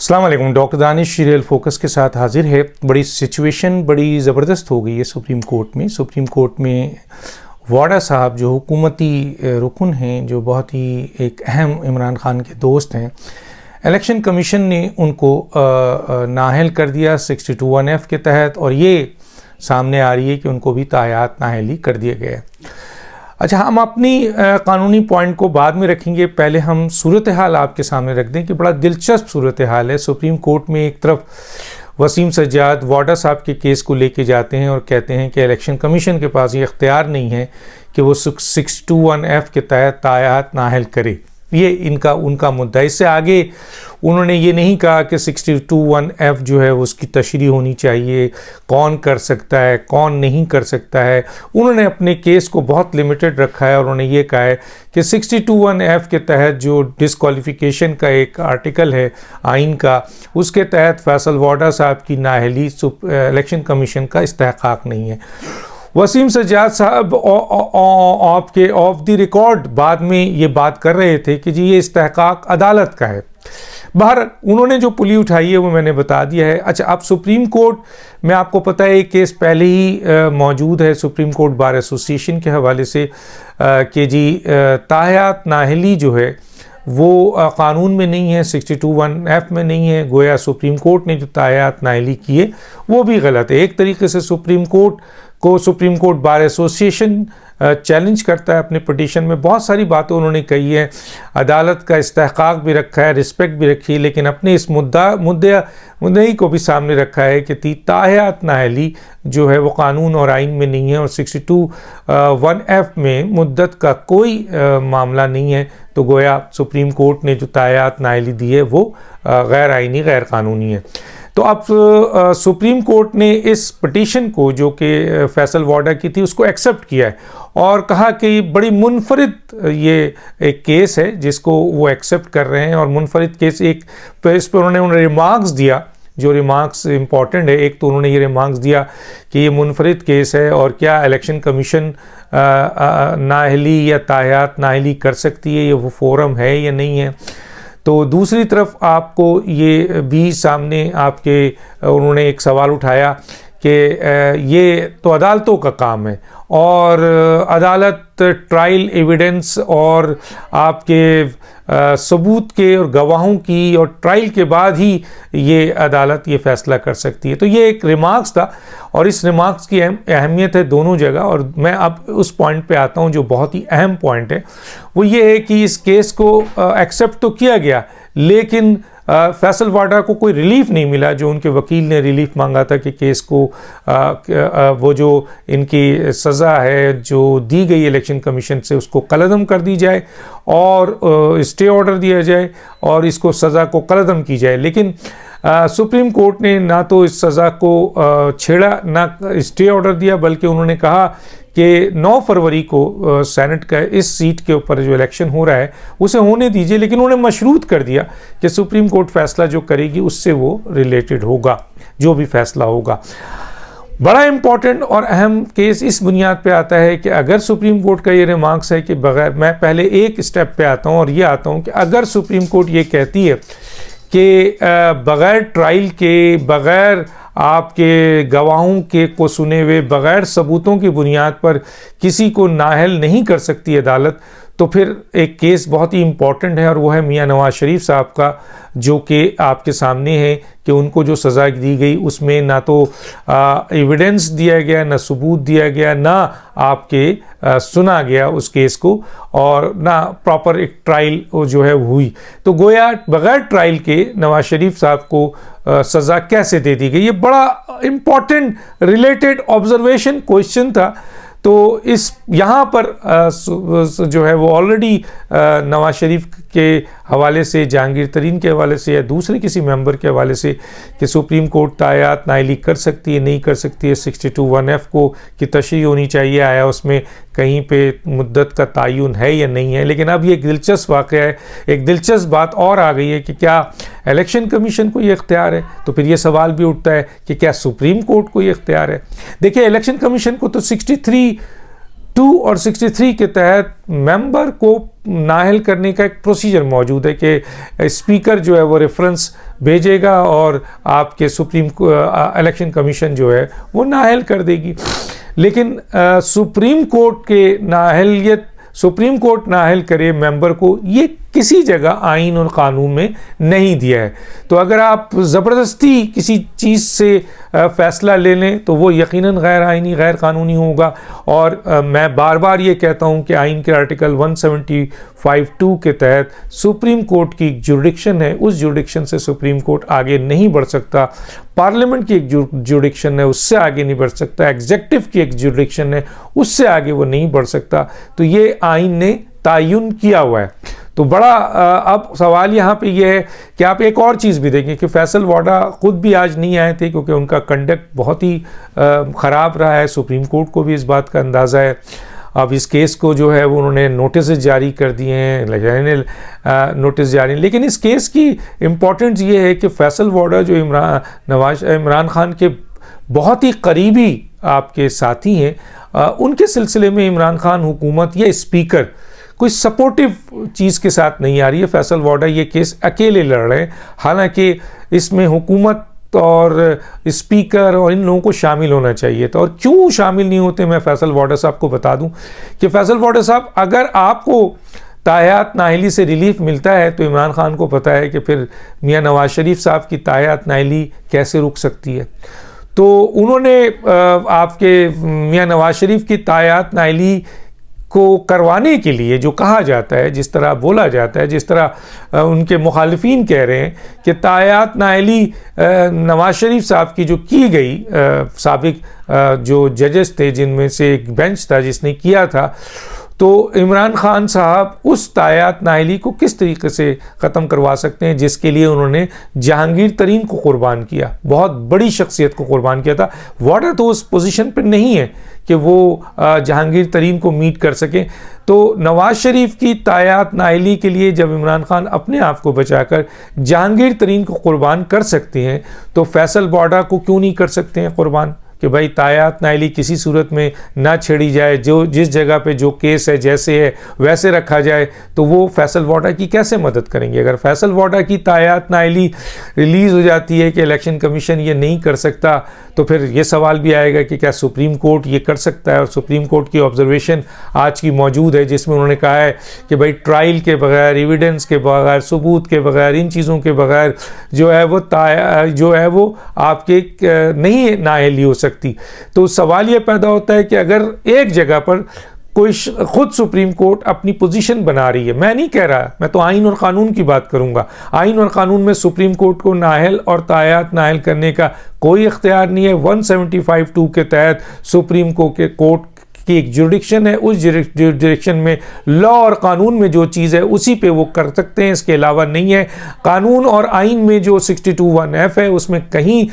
अस्सलाम वालेकुम। Doctor Danish serial focus के साथ हाजिर है। बड़ी सिचुएशन बड़ी ज़बरदस्त हो गई है सुप्रीम कोर्ट में वाडा साहब जो हुकूमती रुकन हैं, जो बहुत ही एक अहम इमरान खान के दोस्त हैं, इलेक्शन कमीशन ने उनको नाअहल कर दिया 62(1)(f) के तहत, और ये सामने आ रही है कि उनको भी तायात नाअहली कर दिया गया है। अच्छा, हम अपनी कानूनी पॉइंट को बाद में रखेंगे, पहले हम सूरत हाल आपके सामने रख दें कि बड़ा दिलचस्प सूरत हाल है। सुप्रीम कोर्ट में एक तरफ वसीम सज्जाद वाडा साहब के केस को लेके जाते हैं और कहते हैं कि इलेक्शन कमीशन के पास ये इख्तियार नहीं है कि वो 62(1)(f) के तहत तायात नाअहल करे। ये उनका मुद्दा। इससे आगे उन्होंने ये नहीं कहा कि 62(1)(f) जो है उसकी तशरीह होनी चाहिए, कौन कर सकता है कौन नहीं कर सकता है। उन्होंने अपने केस को बहुत लिमिटेड रखा है और उन्होंने ये कहा है कि 62(1)(f) के तहत जो डिस्क्वालिफिकेशन का एक आर्टिकल है आइन का, उसके तहत फैसल वाडा साहब की नाअहली इलेक्शन कमीशन का इस्तेहकाक नहीं है। वसीम सज्जाद साहब आपके ऑफ द रिकॉर्ड बाद में ये बात कर रहे थे कि जी ये इस्तेहकाक अदालत का है। बाहर उन्होंने जो पुली उठाई है वो मैंने बता दिया है। अच्छा, अब सुप्रीम कोर्ट में आपको पता है एक केस पहले ही मौजूद है सुप्रीम कोर्ट बार एसोसिएशन के हवाले से कि जी तायात नाअहली जो है वो कानून में नहीं है, 62(1)(f) में नहीं है। गोया सुप्रीम कोर्ट ने जो तायात नाअहली किए वो भी गलत है। एक तरीके से supreme court bar association challenge करता है अपने पिटीशन में। बहुत सारी बातें उन्होंने कही है, अदालत का इस्तेहकाक भी रखा है, रिस्पेक्ट भी रखी है, लेकिन अपने इस मुद्दे को भी सामने रखा है कि तायात नाअहली जो है वो कानून और आइन में नहीं है और 62(1)(f) में मुद्दत का कोई मामला नहीं है। तो गोया सुप्रीम कोर्ट ने जो तायात नाअहली दी है वो गैर आइनी गैर कानूनी है। तो अब सुप्रीम कोर्ट ने इस पिटीशन को जो कि फैसल वाडा की थी उसको एक्सेप्ट किया है और कहा कि बड़ी मुनफरिद ये एक केस है जिसको वो एक्सेप्ट कर रहे हैं। और मुनफरिद केस इस पर उन्होंने रिमार्क्स दिया, जो रिमार्क्स इम्पॉर्टेंट है। एक तो उन्होंने ये रिमार्क्स दिया कि ये मुनफरिद केस है और क्या इलेक्शन कमीशन नाअहली या तायात नाअहली कर सकती है, ये वो फोरम है या नहीं है। तो दूसरी तरफ आपको ये भी सामने उन्होंने एक सवाल उठाया कि ये तो अदालतों का काम है और अदालत ट्रायल एविडेंस और आपके सबूत के और गवाहों की और ट्रायल के बाद ही ये अदालत ये फ़ैसला कर सकती है। तो ये एक रिमार्क्स था और इस रिमार्क्स की अहमियत है दोनों जगह। और मैं अब उस पॉइंट पे आता हूँ जो बहुत ही अहम पॉइंट है, वो ये है कि इस केस को एक्सेप्ट तो किया गया लेकिन फैसल वाडा को कोई रिलीफ नहीं मिला। जो उनके वकील ने रिलीफ मांगा था कि केस को वो जो इनकी सज़ा है जो दी गई इलेक्शन कमीशन से उसको कलअदम कर दी जाए और स्टे ऑर्डर दिया जाए और इसको सज़ा को कलअदम की जाए। लेकिन सुप्रीम कोर्ट ने ना तो इस सज़ा को छेड़ा ना स्टे ऑर्डर दिया, बल्कि उन्होंने कहा कि 9 फरवरी को सेनेट का इस सीट के ऊपर जो इलेक्शन हो रहा है उसे होने दीजिए। लेकिन उन्होंने मशरूत कर दिया कि सुप्रीम कोर्ट फैसला जो करेगी उससे वो रिलेटेड होगा, जो भी फैसला होगा। बड़ा इम्पॉर्टेंट और अहम केस इस बुनियाद पे आता है कि अगर सुप्रीम कोर्ट का ये रिमार्क्स है कि बगैर, मैं पहले एक स्टेप पे आता हूँ और ये आता हूँ कि अगर सुप्रीम कोर्ट ये कहती है कि बगैर ट्रायल के, बगैर आपके गवाहों के को सुने हुए, बगैर सबूतों की बुनियाद पर किसी को नाअहल नहीं कर सकती अदालत, तो फिर एक केस बहुत ही इम्पॉर्टेंट है और वो है मियां नवाज शरीफ साहब का, जो कि आपके सामने है कि उनको जो सज़ा दी गई उसमें ना तो एविडेंस दिया गया, ना सबूत दिया गया, ना आपके सुना गया उस केस को, और ना प्रॉपर एक ट्रायल जो है हुई। तो गोया बगैर ट्रायल के नवाज शरीफ साहब को सज़ा कैसे दे दी गई, ये बड़ा इम्पॉर्टेंट रिलेटेड ऑब्जर्वेशन क्वेश्चन था। तो इस यहाँ पर जो है वो ऑलरेडी नवाज शरीफ के हवाले से, जहांगीर तरीन के हवाले से या दूसरे किसी मेंबर के हवाले से कि सुप्रीम कोर्ट तायात नाअहली कर सकती है नहीं कर सकती है, 62(1)(f) को की तशरीह होनी चाहिए, आया उसमें कहीं पे मुद्दत का तयन है या नहीं है। लेकिन अब ये एक दिलचस्प वाक़या है, एक दिलचस्प बात और आ गई है कि क्या इलेक्शन कमीशन को ये इख्तियार है। तो फिर ये सवाल भी उठता है कि क्या सुप्रीम कोर्ट को ये इख्तियार है। देखिए, इलेक्शन कमीशन को तो 63(2) और 63 के तहत मेंबर को नाअहल करने का एक प्रोसीजर मौजूद है कि स्पीकर जो है वो रेफरेंस भेजेगा और आपके इलेक्शन कमीशन जो है वो नाअहल कर देगी। लेकिन सुप्रीम कोर्ट के नाअहलियत, सुप्रीम कोर्ट नाअहल करे मेंबर को, ये किसी जगह आइन और क़ानून में नहीं दिया है। तो अगर आप ज़बरदस्ती किसी चीज़ से फ़ैसला ले लें तो वो यकीनन गैर आइनी, गैर कानूनी होगा। और मैं बार बार ये कहता हूँ कि आइन के आर्टिकल 175(2) के तहत सुप्रीम कोर्ट की एक जुरिडिक्शन है, उस जुरिडिक्शन से सुप्रीम कोर्ट आगे नहीं बढ़ सकता। पार्लियामेंट की एक जुरिडिक्शन है, उससे आगे नहीं बढ़ सकता। एग्जेक्टिव की एक जुरिडिक्शन है, उससे आगे वो नहीं बढ़ सकता। तो ये आइन ने तायुन किया हुआ है। तो बड़ा अब सवाल यहाँ पे ये है कि आप एक और चीज़ भी देखें कि फैसल वाडा ख़ुद भी आज नहीं आए थे, क्योंकि उनका कंडक्ट बहुत ही ख़राब रहा है। सुप्रीम कोर्ट को भी इस बात का अंदाज़ा है। अब इस केस को जो है वो उन्होंने नोटिस जारी कर दिए हैं, नोटिस जारी। लेकिन इस केस की इम्पोर्टेंस ये है कि फैसल वाडा जो इमरान खान के बहुत ही करीबी आपके साथी हैं, उनके सिलसिले में इमरान खान हुकूमत या स्पीकर कोई सपोर्टिव चीज़ के साथ नहीं आ रही है। फैसल वाडा ये केस अकेले लड़ रहे हैं, हालांकि इसमें हुकूमत और स्पीकर और इन लोगों को शामिल होना चाहिए था। और क्यों शामिल नहीं होते, मैं फैसल वाडा साहब को बता दूं कि फैसल वाडा साहब, अगर आपको तायात नाअहली से रिलीफ मिलता है तो इमरान खान को पता है कि फिर मियाँ नवाज शरीफ साहब की तायात नाअहली कैसे रुक सकती है। तो उन्होंने आपके मियाँ नवाज शरीफ की तायात नाअहली को करवाने के लिए जो कहा जाता है, जिस तरह बोला जाता है, जिस तरह उनके मुखालिफिन कह रहे हैं कि तायात नाअहली नवाज शरीफ साहब की जो की गई, साबिक जो जजेस थे जिनमें से एक बेंच था जिसने किया था, तो इमरान खान साहब उस तायात नाअहली को किस तरीके से ख़त्म करवा सकते हैं जिसके लिए उन्होंने जहांगीर तरीन को कुर्बान किया, बहुत बड़ी शख्सियत को कुर्बान किया था। वाडा तो उस पोजीशन पर नहीं है कि वो जहांगीर तरीन को मीट कर सकें। तो नवाज शरीफ की तायात नाअहली के लिए जब इमरान खान अपने आप को बचाकर जहांगीर तरीन को कुर्बान कर सकते हैं, तो फैसल वाडा को क्यों नहीं कर सकते हैं कुर्बान कि भाई तायात नाअहली किसी सूरत में ना छेड़ी जाए, जो जिस जगह पे जो केस है जैसे है वैसे रखा जाए। तो वो फैसल वाडा की कैसे मदद करेंगे? अगर फैसल वाडा की तायात नाअहली रिलीज़ हो जाती है कि इलेक्शन कमीशन ये नहीं कर सकता, तो फिर ये सवाल भी आएगा कि क्या सुप्रीम कोर्ट ये कर सकता है? और सुप्रीम कोर्ट की ऑब्जर्वेशन आज की मौजूद है जिसमें उन्होंने कहा है कि भाई ट्रायल के बगैर, एविडेंस के बगैर, सबूत के बगैर, इन चीज़ों के बगैर जो है वो आपके नहीं नाअहली हो सकती। तो सवाल ये पैदा होता है कि अगर एक जगह पर कोई खुद सुप्रीम कोर्ट अपनी पोजीशन बना रही है, मैं नहीं कह रहा, मैं तो आइन और कानून की बात करूंगा, आइन और कानून में सुप्रीम कोर्ट को नाअहल और तायात नाअहल करने का कोई इख्तियार नहीं है। 175(2) के तहत सुप्रीम कोर्ट की एक जुरिडिक्शन है, उस जुरिडिक्शन में लॉ और कानून में जो चीज़ है उसी पे वो कर सकते हैं, इसके अलावा नहीं है। कानून और आइन में जो 62(1)(f) है उसमें कहीं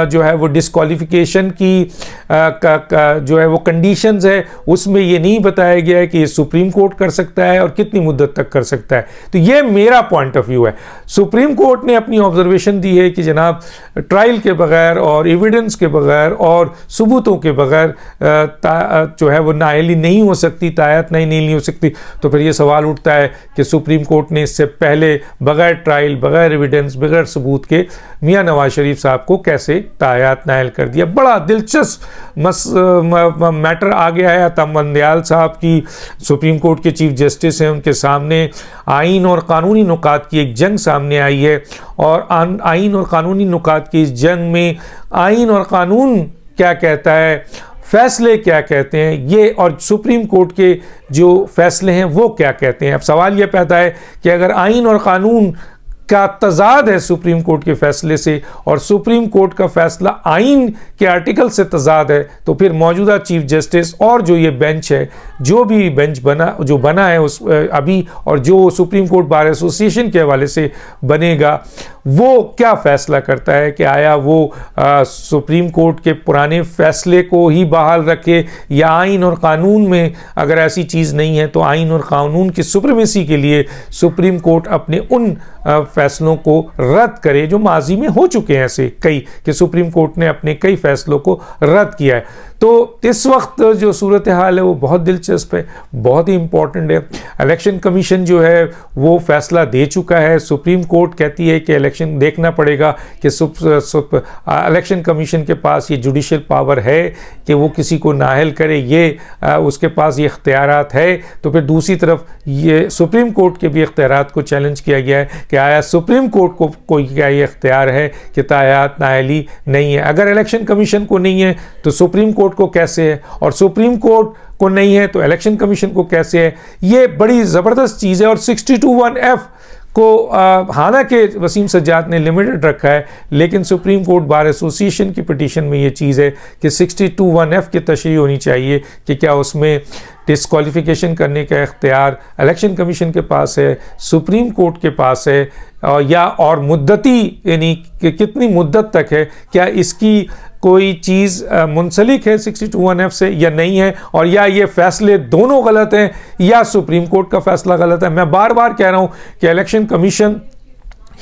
जो है वो डिस्क्वालिफिकेशन की जो है वो कंडीशंस है, उसमें ये नहीं बताया गया है कि ये सुप्रीम कोर्ट कर सकता है और कितनी मुद्दत तक कर सकता है। तो ये मेरा पॉइंट ऑफ व्यू है। सुप्रीम कोर्ट ने अपनी ऑब्जर्वेशन दी है कि जनाब ट्रायल के बगैर और एविडेंस के बगैर और सबूतों के बगैर जो है वो नाअहली नहीं हो सकती, तायात नहीं हो सकती। तो फिर ये सवाल उठता है कि सुप्रीम कोर्ट ने इससे पहले बगैर ट्रायल, बगैर एविडेंस, बगैर सबूत के मियाँ नवाज शरीफ साहब को कैसे तायात नाअहल कर दिया। बड़ा दिलचस्प मैटर आ गया है। अतम बंदयाल साहब की, सुप्रीम कोर्ट के चीफ जस्टिस हैं, उनके सामने आइन और कानूनी नुकात की एक जंग सामने आई है। और आइन और कानूनी नुकात की इस जंग में आइन और कानून क्या कहता है, फैसले क्या कहते हैं, ये और सुप्रीम कोर्ट के जो फैसले हैं वो क्या कहते हैं। अब सवाल ये पैदा है कि अगर आइन और कानून का तजाद है सुप्रीम कोर्ट के फैसले से और सुप्रीम कोर्ट का फैसला आइन के आर्टिकल से तजाद है, तो फिर मौजूदा चीफ जस्टिस और जो ये बेंच है, जो भी बेंच बना है उस अभी, और जो सुप्रीम कोर्ट बार एसोसिएशन के हवाले से बनेगा, वो क्या फ़ैसला करता है कि आया वो सुप्रीम कोर्ट के पुराने फ़ैसले को ही बहाल रखे या आइन और क़ानून में अगर ऐसी चीज़ नहीं है तो आइन और क़ानून की सुप्रीमेसी के लिए सुप्रीम कोर्ट अपने उन फ़ैसलों को रद्द करे जो माजी में हो चुके हैं ऐसे कई कि सुप्रीम कोर्ट ने अपने कई फ़ैसलों को रद्द किया है। तो इस वक्त जो सूरत हाल है वो बहुत दिलचस्प है, बहुत ही इम्पॉर्टेंट है। इलेक्शन कमीशन जो है वो फ़ैसला दे चुका है। सुप्रीम कोर्ट कहती है कि इलेक्शन देखना पड़ेगा कि इलेक्शन कमीशन के पास ये जुडिशल पावर है कि वो किसी को नाअहल करे, ये उसके पास ये इख्तियारात है। तो फिर दूसरी तरफ ये सुप्रीम कोर्ट के भी इख्तियारात को चैलेंज किया गया है कि आया सुप्रीम कोर्ट को कोई क्या ये इख्तियार है कि तायात नाअहली नहीं है। अगर इलेक्शन कमीशन को नहीं है तो सुप्रीम कोर्ट को कैसे है, और सुप्रीम कोर्ट को नहीं है तो इलेक्शन कमीशन को कैसे है। ये बड़ी ज़बरदस्त चीज़ है। और 62(1)(f को हालांकि वसीम सज्जाद ने लिमिटेड रखा है, लेकिन सुप्रीम कोर्ट बार एसोसिएशन की पिटीशन में ये चीज़ है कि 62(1)(f की तशरीह होनी चाहिए कि क्या उसमें डिस्क्वालिफिकेशन करने का इख्तियार इलेक्शन कमीशन के पास है, सुप्रीम कोर्ट के पास है, या और मुद्दती यानी कि कितनी मुद्दत तक है, क्या इसकी कोई चीज़ मुंसलिक है 62(1)(f से या नहीं है, और या ये फ़ैसले दोनों गलत हैं या सुप्रीम कोर्ट का फ़ैसला गलत है। मैं बार बार कह रहा हूँ कि इलेक्शन कमीशन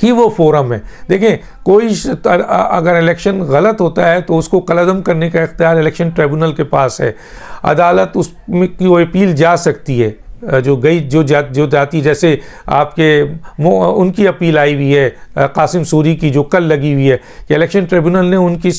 ही वो फोरम है। देखें, कोई अगर इलेक्शन गलत होता है तो उसको कलअदम करने का इख्तियार इलेक्शन ट्रिब्यूनल के पास है। अदालत उसमें की वो अपील जा सकती है, जो जाती, जैसे आपके उनकी अपील आई हुई है कासिम सूरी की जो कल लगी हुई है कि इलेक्शन ट्रिब्यूनल ने उनकी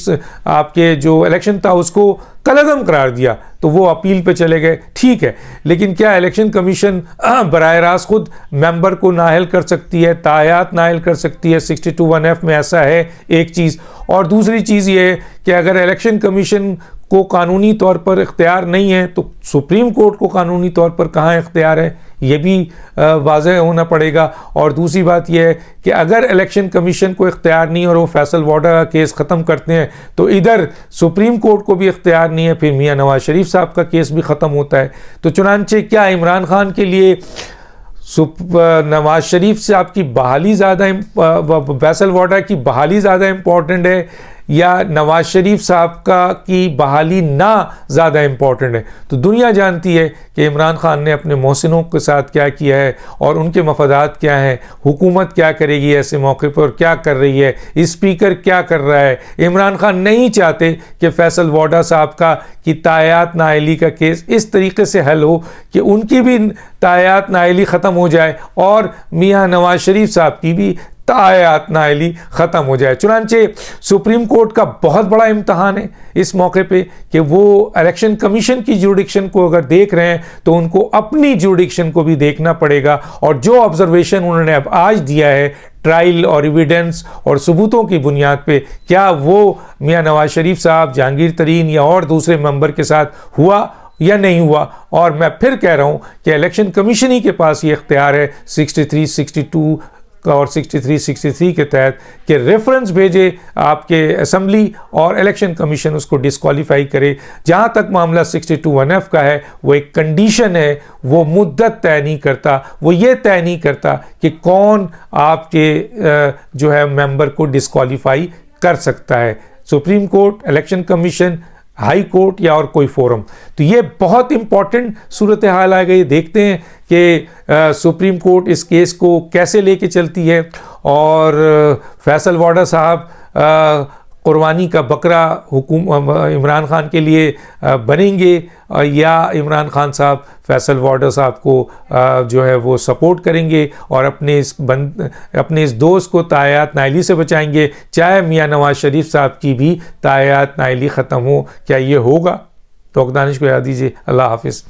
आपके जो इलेक्शन था उसको कलअदम करार दिया, तो वो अपील पे चले गए, ठीक है। लेकिन क्या इलेक्शन कमीशन बराह रास्त खुद मेंबर को नाअहल कर सकती है, तायात नाअहल कर सकती है? 62(1)(f में ऐसा है एक चीज़। और दूसरी चीज़ ये है कि अगर इलेक्शन कमीशन को कानूनी तौर पर इख्तियार नहीं है तो सुप्रीम कोर्ट को कानूनी तौर पर कहाँ इख्तियार है, ये भी वाज़ेह होना पड़ेगा। और दूसरी बात यह है कि अगर इलेक्शन कमीशन को इख्तियार नहीं और वो फैसल वाडा का केस ख़त्म करते हैं तो इधर सुप्रीम कोर्ट को भी इख्तियार नहीं है, फिर मियाँ नवाज शरीफ साहब का केस भी ख़त्म होता है। तो चुनांचे क्या इमरान खान के लिए नवाज शरीफ साहब की बहाली ज़्यादा, फैसल वाडा की बहाली ज़्यादा इम्पॉर्टेंट है या नवाज शरीफ साहब की बहाली ना ज़्यादा इम्पॉर्टेंट है? तो दुनिया जानती है कि इमरान खान ने अपने मोहसिनों के साथ क्या किया है और उनके मफादात क्या हैं, हुकूमत क्या करेगी ऐसे मौके पर, क्या कर रही है, स्पीकर क्या कर रहा है। इमरान खान नहीं चाहते कि फैसल वाडा साहब की तायात नाअहली का केस इस तरीके से हल हो कि उनकी भी तायात नाअहली ख़त्म हो जाए और मियाँ नवाज शरीफ साहब की भी तायात नाअहली ख़त्म हो जाए। चुनांचे सुप्रीम कोर्ट का बहुत बड़ा इम्तहान है इस मौके पे कि वो इलेक्शन कमीशन की जुरिडिक्शन को अगर देख रहे हैं तो उनको अपनी जुरिडिक्शन को भी देखना पड़ेगा। और जो ऑब्जर्वेशन उन्होंने अब आज दिया है ट्रायल और एविडेंस और सबूतों की बुनियाद पे, क्या वो मियाँ नवाज शरीफ साहब, जहांगीर तरीन या और दूसरे मेंबर के साथ हुआ या नहीं हुआ। और मैं फिर कह रहा हूँ कि इलेक्शन कमीशन ही के पास ये इख्तियार है 63, 62 और 63 के तहत कि रेफरेंस भेजे आपके असेंबली और इलेक्शन कमीशन उसको डिस्क्वालीफाई करे। जहाँ तक मामला 62(1)(f का है वो एक कंडीशन है, वो मुद्दत तय नहीं करता, वो ये तय नहीं करता कि कौन आपके जो है मेंबर को डिस्क्वालीफाई कर सकता है, supreme court, election commission, high court या और कोई फोरम। तो ये बहुत इंपॉर्टेंट सूरत हाल आ गई। देखते हैं कि सुप्रीम कोर्ट इस केस को कैसे लेके चलती है और फैसल वाडा साहब कुर्बानी का बकरा इमरान खान के लिए बनेंगे या इमरान खान साहब फैसल वाडा साहब को जो है वो सपोर्ट करेंगे और अपने इस दोस्त को तायात नाअहली से बचाएंगे, चाहे मियाँ नवाज शरीफ साहब की भी तायात नाअहली ख़त्म हो। क्या ये होगा? तो दानिश को याद दीजिए। अल्लाह हाफिज़।